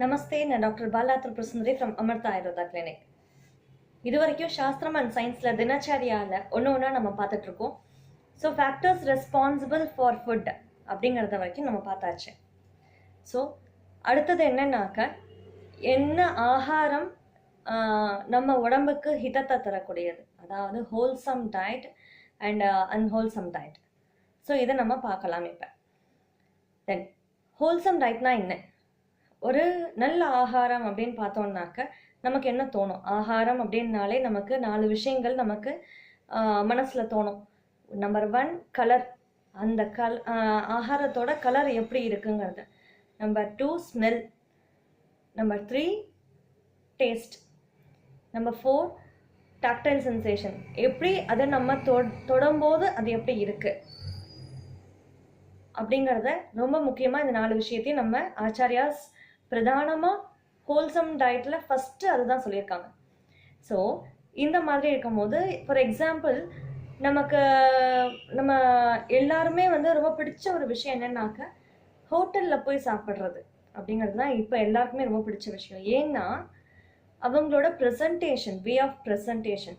நமஸ்தே, நான் doctor Bala Tripurasundari from Amrita Ayurveda clinic. இது வரைக்கும் சாஸ்திரம் அண்ட் சயின்ஸில் தினச்சரியாவில் ஒன்று ஒன்றா நம்ம பார்த்துட்ருக்கோம். So factors responsible for food அப்படிங்கிறத வரைக்கும் நம்ம பார்த்தாச்சு. ஸோ அடுத்தது என்னன்னாக்க, என்ன ஆகாரம் நம்ம உடம்புக்கு ஹிதத்தை தரக்கூடியது, அதாவது wholesome diet and unwholesome diet. So இதை நம்ம பார்க்கலாம். இப்போ தென் ஹோல்சம் டயட்னா என்ன? ஒரு நல்ல ஆகாரம் அப்படின்னு பார்த்தோம்னாக்க நமக்கு என்ன தோணும்? ஆகாரம் அப்படின்னாலே நமக்கு 4 விஷயங்கள் நமக்கு மனசில் தோணும். நம்பர் 1 கலர், அந்த ஆகாரத்தோட கலர் எப்படி இருக்குங்கிறது. Number 2 smell. Number 3 taste. Number 4 tactile sensation, எப்படி அதை நம்ம தொடும்போது அது எப்படி இருக்கு அப்படிங்கிறத ரொம்ப முக்கியமாக இந்த 4 விஷயத்தையும் நம்ம ஆச்சாரியாஸ் பிரதானமாக ஹோல்சம் டயட்டில் ஃபஸ்ட்டு அதுதான் சொல்லியிருக்காங்க. ஸோ இந்த மாதிரி இருக்கும்போது, ஃபார் எக்ஸாம்பிள், நம்ம எல்லாருமே ரொம்ப பிடிச்ச ஒரு விஷயம் என்னன்னாக்க ஹோட்டலில் போய் சாப்பிட்றது அப்படிங்கிறது தான் இப்போ எல்லாருக்குமே ரொம்ப பிடிச்ச விஷயம். ஏன்னா அவங்களோட ப்ரெசன்டேஷன், வே ஆஃப் ப்ரெசன்டேஷன்,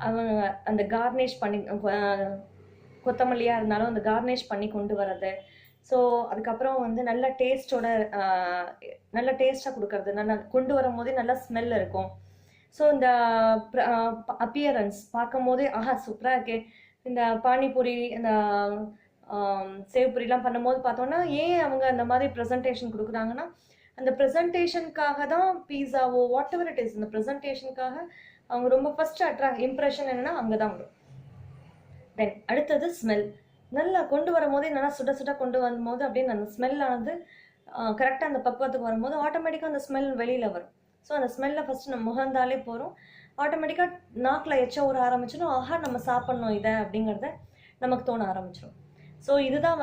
அவங்க அந்த கார்னிஷ் பண்ணி, கொத்தமல்லியாக இருந்தாலும் அந்த கார்னிஷ் பண்ணி கொண்டு வர்றது. ஸோ அதுக்கப்புறம் நல்ல டேஸ்டோட நல்ல டேஸ்ட்டாக கொடுக்கறது, நல்லா கொண்டு வரும் போதே நல்லா ஸ்மெல் இருக்கும். ஸோ இந்த அப்பியரன்ஸ் பார்க்கும் போதே ஆஹா சூப்பராக இருக்கே. இந்த பானிபூரி, இந்த சேவ்பூரிலாம் பண்ணும்போது பார்த்தோன்னா ஏன் அவங்க அந்த மாதிரி ப்ரெசன்டேஷன் கொடுக்குறாங்கன்னா, அந்த ப்ரெசன்டேஷனுக்காக தான் பீஸாவோ வாட் எவர் இட் இஸ், இந்த ப்ரெசன்டேஷனுக்காக அவங்க ரொம்ப ஃபஸ்ட்டு இம்ப்ரெஷன் என்னென்னா அங்கே தான் வரும். தென் அடுத்தது ஸ்மெல். நல்லா கொண்டு வரும்போதே நல்லா சுட சுட கொண்டு வரும்போது அப்படின்னு அந்த ஸ்மெல்லானது கரெக்டாக அந்த பக்குவத்துக்கு வரும்போது ஆட்டோமேட்டிக்காக அந்த ஸ்மெல் வெளியில் வரும். ஸோ அந்த ஸ்மெல்லை ஃபஸ்ட்டு நம்ம முகந்தாலே போகிறோம், ஆட்டோமேட்டிக்காக நாக்கில் எச்ச ஊற ஆரம்பிச்சிடும். ஆஹா நம்ம சாப்பிட்ணும் இதை அப்படிங்கிறத நமக்கு தோண ஆரம்பிச்சிடும். ஸோ இதுதான்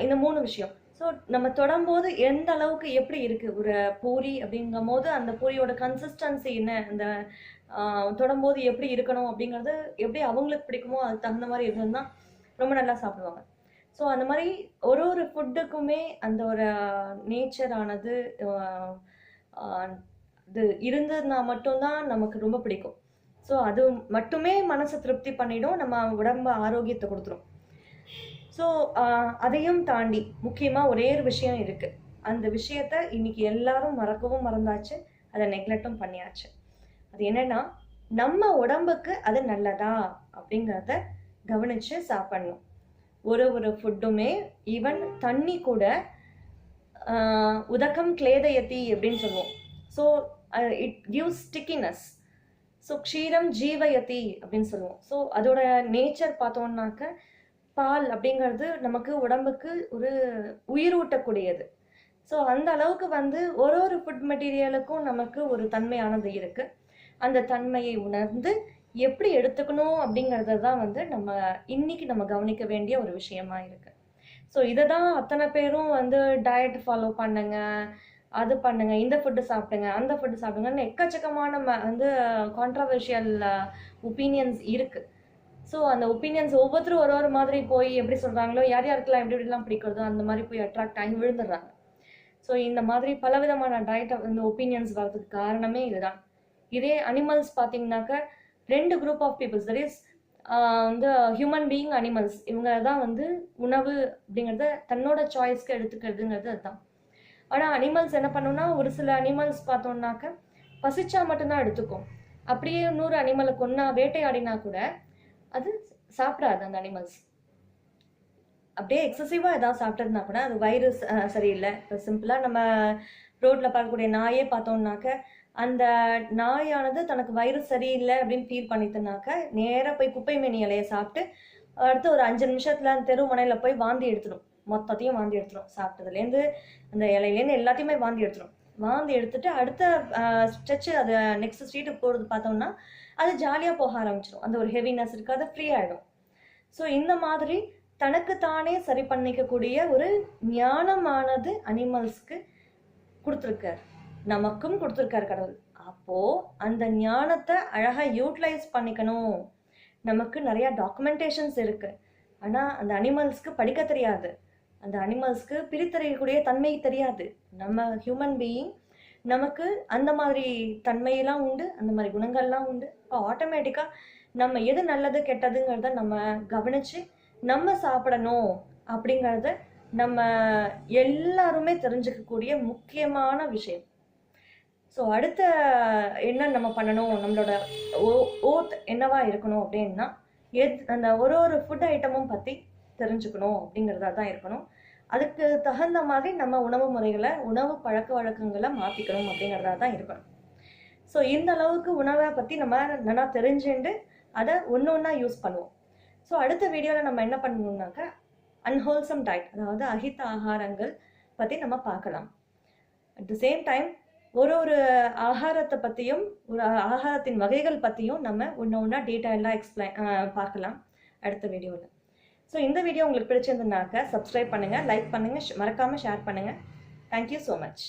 இந்த 3 விஷயம். ஸோ நம்ம தொடும்போது எந்த அளவுக்கு எப்படி இருக்குது ஒரு பூரி அப்படிங்கும் போது அந்த பூரியோட கன்சிஸ்டன்சி என்ன, அந்த தொடும்போது எப்படி இருக்கணும் அப்படிங்கிறது எப்படி அவங்களுக்கு பிடிக்குமோ அதுக்கு தகுந்த மாதிரி இருந்ததுன்னா ரொம்ப நல்லா சாப்பிடுவாங்க. ஸோ அந்த மாதிரி ஒரு ஃபுட்டுக்குமே அந்த ஒரு நேச்சரானது இது இருந்ததுன்னா மட்டும்தான் நமக்கு ரொம்ப பிடிக்கும். ஸோ அது மட்டுமே மனசை திருப்தி பண்ணிடும், நம்ம உடம்பு ஆரோக்கியத்தை கொடுத்துரும். ஸோ அதையும் தாண்டி முக்கியமாக ஒரே ஒரு விஷயம் இருக்குது. அந்த விஷயத்த இன்னைக்கு எல்லாரும் மறக்கவும் மறந்தாச்சு, அதை நெக்லெக்டும் பண்ணியாச்சு. அது என்னன்னா, நம்ம உடம்புக்கு அது நல்லதா அப்படிங்கிறத கவனித்து சாப்பிடணும். ஒரு ஃபுட்டுமே, ஈவன் தண்ணி கூட உதகம் கிளேதயதி அப்படின்னு சொல்லுவோம். So it gives stickiness. So க்ஷீரம் ஜீவயதி அப்படின்னு சொல்லுவோம். ஸோ அதோட நேச்சர் பார்த்தோம்னாக்க பால் அப்படிங்கிறது நமக்கு உடம்புக்கு ஒரு உயிரூட்டக்கூடியது. ஸோ அந்த அளவுக்கு ஒரு ஃபுட் மெட்டீரியலுக்கும் நமக்கு ஒரு தன்மையானது இருக்குது. அந்த தன்மையை உணர்ந்து எப்படி எடுத்துக்கணும் அப்படிங்கிறத தான் நம்ம இன்னைக்கு நம்ம கவனிக்க வேண்டிய ஒரு விஷயமா இருக்கு. ஸோ இதை தான் அத்தனை பேரும் டயட் ஃபாலோ பண்ணுங்க, அது பண்ணுங்க, இந்த ஃபுட்டு சாப்பிடுங்க, அந்த ஃபுட்டு சாப்பிடுங்கன்னு எக்கச்சக்கமான கான்ட்ரவர்ஷியல் ஒப்பீனியன்ஸ் இருக்கு. ஸோ அந்த ஒப்பீனியன்ஸ் ஒவ்வொருத்தரும் ஒரு மாதிரி போய் எப்படி சொல்கிறாங்களோ, யார் யாருக்கெல்லாம் எப்படி எப்படிலாம் பிடிக்கிறதோ அந்த மாதிரி போய் அட்ராக்ட் ஆகி விழுந்துடுறாங்க. ஸோ இந்த மாதிரி பலவிதமான டயட் ஒப்பீனியன்ஸ் வர்றதுக்கு காரணமே இதுதான். இதே அனிமல்ஸ் பார்த்தீங்கன்னாக்க 2 group of peoples, that is human being, animals, இவங்க தான் உணவு அப்படிங்கிறத தன்னோட சாய்ஸ்க்கு எடுத்துக்கிறதுங்கிறது அதுதான். ஆனால் அனிமல்ஸ் என்ன பண்ணுன்னா, ஒரு சில அனிமல்ஸ் பார்த்தோம்னாக்க பசிச்சா மட்டும்தான் எடுத்துக்கும். அப்படியே 100 அனிமலை கொன்னா வேட்டையாடினா கூட அது சாப்பிடாது. அந்த அனிமல்ஸ் அப்படியே எக்ஸசிவாக ஏதாவது சாப்பிட்டதுனா கூட அது வயிறு சரியில்லை. இப்போ சிம்பிளாக நம்ம ரோட்டில் பார்க்கக்கூடிய நாயே பார்த்தோம்னாக்க, அந்த நாயானது தனக்கு வயிறு சரியில்லை அப்படின்னு ஃபீல் பண்ணிட்டுனாக்க நேராக போய் குப்பை மேனி இலையை சாப்பிட்டு அடுத்து ஒரு 5 நிமிஷத்தில் அந்த தெரு முனையில் போய் வாந்தி எடுத்துடும். மொத்தத்தையும் வாந்தி எடுத்துடும். சாப்பிட்டதுலேருந்து அந்த இலையிலேருந்து எல்லாத்தையுமே வாந்தி எடுத்துடும். வாந்தி எடுத்துட்டு அடுத்த ஸ்ட்ரெச்சு, அது நெக்ஸ்ட் ஸ்ட்ரீட்டுக்கு போகிறது பார்த்தோம்னா அது ஜாலியாக போக ஆரம்பிச்சிடும். அந்த ஒரு ஹெவினஸ் இருக்காது, ஃப்ரீ ஆகிடும். ஸோ இந்த மாதிரி தனக்கு தானே சரி பண்ணிக்கக்கூடிய ஒரு ஞானமானது அனிமல்ஸ்க்கு கொடுத்துருக்கார், நமக்கும் கொடுத்துருக்காரு கடவுள். அப்போது அந்த ஞானத்தை அழகாக யூட்டிலைஸ் பண்ணிக்கணும். நமக்கு நிறையா டாக்குமெண்டேஷன்ஸ் இருக்குது, ஆனால் அந்த அனிமல்ஸ்க்கு படிக்க தெரியாது. அந்த அனிமல்ஸ்க்கு பிரித்தறியக்கூடிய தன்மை தெரியாது. நம்ம ஹியூமன் பீயிங், நமக்கு அந்த மாதிரி தன்மையெல்லாம் உண்டு, அந்த மாதிரி குணங்கள்லாம் உண்டு. இப்போ ஆட்டோமேட்டிக்காக நம்ம எது நல்லது கெட்டதுங்கிறத நம்ம கவனித்து நம்ம சாப்பிடணும் அப்படிங்கிறத நம்ம எல்லாருமே தெரிஞ்சுக்கக்கூடிய முக்கியமான விஷயம். ஸோ அடுத்த என்ன நம்ம பண்ணணும், நம்மளோட ஓத் என்னவா இருக்கணும் அப்படின்னா, அந்த ஒரு ஃபுட் ஐட்டமும் பற்றி தெரிஞ்சுக்கணும் அப்படிங்கிறதா தான் இருக்கணும். அதுக்கு தகுந்த மாதிரி நம்ம உணவு முறைகளை, உணவு பழக்க வழக்கங்களை மாற்றிக்கணும் அப்படிங்கிறதா தான் இருக்கணும். ஸோ இந்த அளவுக்கு உணவை பற்றி நம்ம நல்லா தெரிஞ்சுட்டு அதை ஒன்று ஒன்றா யூஸ் பண்ணுவோம். ஸோ அடுத்த வீடியோவில் நம்ம என்ன பண்ணணும்னாக்கா, அன்ஹோல்சம் டயட், அதாவது அஹித ஆகாரங்கள் பற்றி நம்ம பார்க்கலாம். அட் த சேம் டைம் ஒரு ஆகாரத்தை பற்றியும், ஒரு ஆகாரத்தின் வகைகள் பற்றியும் நம்ம ஒன்று ஒன்றா டீட்டெயிலாக பார்க்கலாம் அடுத்த வீடியோவில். ஸோ இந்த வீடியோ உங்களுக்கு பிடிச்சிருந்ததுனாக்க சப்ஸ்கிரைப் பண்ணுங்கள், லைக் பண்ணுங்கள், மறக்காமல் ஷேர் பண்ணுங்கள். Thank you so much.